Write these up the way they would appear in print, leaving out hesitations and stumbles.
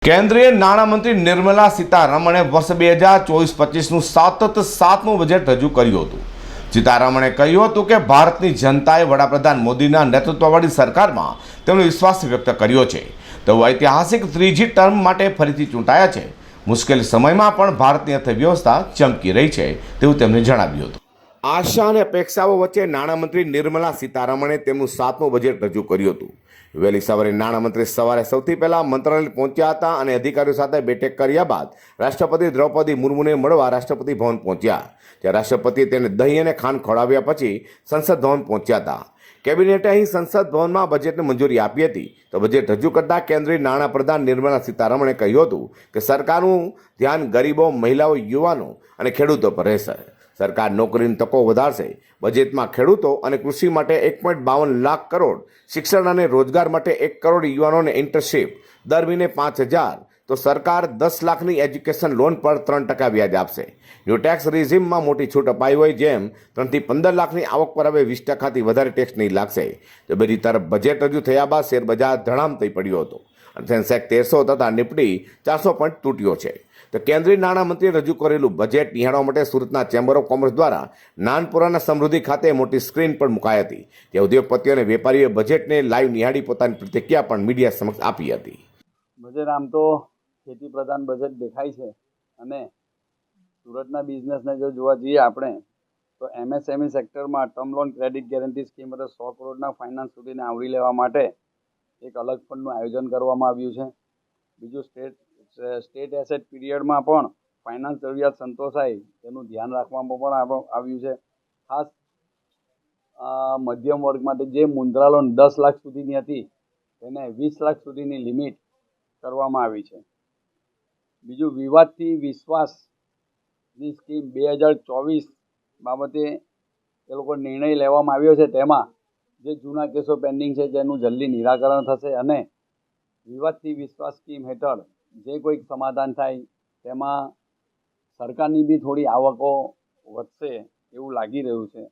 કેન્દ્રીય નાણામંત્રી નિર્મલા સીતારમણે વર્ષ 2024-25નું સતત 7મું બજેટ રજૂ કર્યું હતું। સીતારમણે કહ્યું હતું કે ભારતની જનતાએ વડાપ્રધાન મોદીના નેતૃત્વવાળી સરકારમાં તેમનો વિશ્વાસ વ્યક્ત કર્યો છે। તેઓ ઐતિહાસિક ત્રીજી ટર્મ માટે ફરીથી ચૂંટાયા છે। મુશ્કેલ સમયમાં પણ ભારતની અર્થવ્યવસ્થા ચમકી રહી છે તેવું તેમણે જણાવ્યું હતું। આશા અને અપેક્ષાઓ વચ્ચે નાણામંત્રી નિર્મલા સીતારમણે તેમનું 7મું બજેટ રજૂ કર્યું હતું। વહેલી સવારે નાણામંત્રી સવારે સૌથી પહેલા મંત્રાલય પહોંચ્યા હતા અને અધિકારીઓ સાથે બેઠક કર્યા બાદ રાષ્ટ્રપતિ દ્રૌપદી મુર્મુને મળવા રાષ્ટ્રપતિ ભવન પહોંચ્યા। જ્યાં રાષ્ટ્રપતિએ તેને દહીં અને ખાંડ ખવડાવ્યા પછી સંસદ ભવન પહોંચ્યા હતા। કેબિનેટે અહીં સંસદ ભવનમાં બજેટને મંજૂરી આપી હતી। તો બજેટ રજૂ કરતા કેન્દ્રીય નાણાપ્રધાન નિર્મલા સીતારમણે કહ્યું હતું કે સરકારનું ધ્યાન ગરીબો, મહિલાઓ, યુવાનો અને ખેડૂતો પર રહેશે। સરકાર નોકરીની તકો વધારશે। બજેટમાં ખેડૂતો અને કૃષિ માટે 1.52 લાખ કરોડ, શિક્ષણ અને રોજગાર માટે 1 કરોડ યુવાનોને ઇન્ટર્નશીપ, દર મહિને 5,000, તો સરકાર 10 લાખની એજ્યુકેશન લોન પર 3% વ્યાજ આપશે। ન્યૂ ટેક્સ રિઝીમમાં મોટી છૂટ અપાઈ હોય જેમ 3 થી 15 લાખની આવક પર હવે 20%થી વધારે ટેક્સ નહીં લાગશે। તો બીજી તરફ બજેટ રજૂ થયા બાદ શેર બજાર ધડામ થઈ પડ્યો હતો અને સેન્સેક્સ 1300 તથા નિફ્ટી 400 પોઈન્ટ તૂટ્યો છે। તો કેન્દ્રીય નાણામંત્રીએ રજૂ કરેલું બજેટ નિહાળવા માટે સુરતના ચેમ્બર ઓફ કોમર્સ દ્વારા નાનપુરાના સમૃદ્ધિ ખાતે મોટી સ્ક્રીન પર મુકાઈ હતી। ત્યાં ઉદ્યોગપતિઓ અને વેપારીઓએ બજેટને લાઈવ નિહાળી પોતાની પ્રતિક્રિયા પણ મીડિયા સમક્ષ આપી હતી। બજેટ આમ તો ખેતી પ્રધાન બજેટ દેખાય છે અને સુરતના બિઝનેસને જો જોવા જઈએ આપણે તો એમએસએમઈ સેક્ટરમાં term loan credit guarantee scheme એટલે 100 કરોડના ફાઇનાન્સ સુધીને આવરી લેવા માટે એક અલગ ફંડનું આયોજન કરવામાં આવ્યું છે। બીજું સ્ટેટ એસેટ પીરિયડમાં પણ ફાઇનાન્સ જરૂરિયાત સંતોષાય તેનું ધ્યાન રાખવામાં પણ આવ્યું છે। ખાસ મધ્યમ વર્ગ માટે જે મુદ્રા લોન 10 લાખ સુધીની હતી તેને 20 લાખ સુધીની લિમિટ કરવામાં આવી છે। બીજું વિવાદથી વિશ્વાસની સ્કીમ 2024 બાબતે એ લોકો નિર્ણય લેવામાં આવ્યો છે। તેમાં જે જૂના કેસો પેન્ડિંગ છે જેનું જલ્દી નિરાકરણ થશે અને વિવાદથી વિશ્વાસ સ્કીમ હેઠળ જે કોઈક સમાધાન થાય તેમાં સરકારની બી થોડી આવકો વધશે એવું લાગી રહ્યું છે।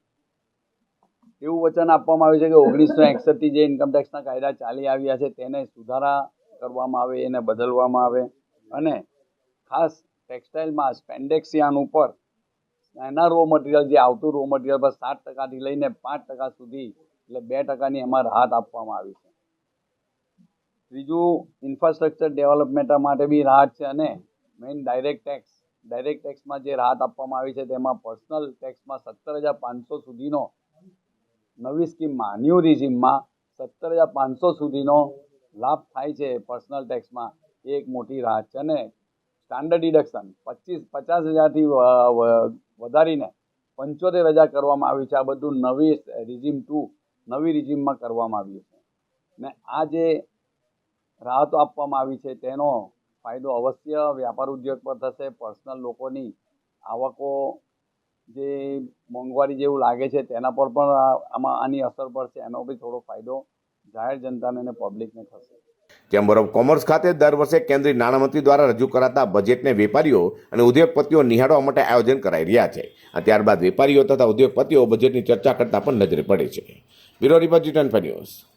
એવું વચન આપવામાં આવ્યું છે કે 1961થી જે ઇન્કમટેક્સના કાયદા ચાલી આવ્યા છે તેને સુધારા કરવામાં આવે, એને બદલવામાં આવે અને ખાસ ટેક્સટાઇલમાં સ્પેન્ડેક્સ યાર્ન ઉપર એના રો મટીરિયલ જે આવતું રો મટીરિયલ પર 7%થી લઈને 5% સુધી એટલે 2%ની એમાં રાહત આપવામાં આવી છે। ત્રીજું ઇન્ફ્રાસ્ટ્રક્ચર ડેવલપમેન્ટ માટે બી રાહત છે અને મેઇન ડાયરેક્ટ ટેક્સમાં જે રાહત આપવામાં આવી છે તેમાં પર્સનલ ટેક્સમાં 17,500 સુધીનો નવી સ્કીમમાં ન્યૂ રિઝીમમાં 17,500 સુધીનો લાભ થાય છે પર્સનલ ટેક્સમાં, એ એક મોટી રાહત છે અને સ્ટાન્ડર્ડ ડિડક્શન 50,000થી વધારીને 75,000 કરવામાં આવ્યું છે। આ બધું નવી રિઝીમમાં કરવામાં આવ્યું છે ને આ જે રાહતો આપવામાં આવી છે તેનો ફાયદો અવશ્ય વ્યાપાર ઉદ્યોગ પર થશે। પર્સનલ લોકોની આવકો જે મોંઘવારી જેવું લાગે છે તેના પર પણ આની અસર પડશે, એનો બી થોડો ફાયદો જાહેર જનતાને અને પબ્લિકને થશે। ચેમ્બર ઓફ કોમર્સ ખાતે દર વર્ષે કેન્દ્રીય નાણામંત્રી દ્વારા રજૂ કરાતા બજેટને વેપારીઓ અને ઉદ્યોગપતિઓ નિહાળવા માટે આયોજન કરાઈ રહ્યા છે। ત્યારબાદ વેપારીઓ તથા ઉદ્યોગપતિઓ બજેટની ચર્ચા કરતા પણ નજરે પડે છે। Bureau report, G24 news.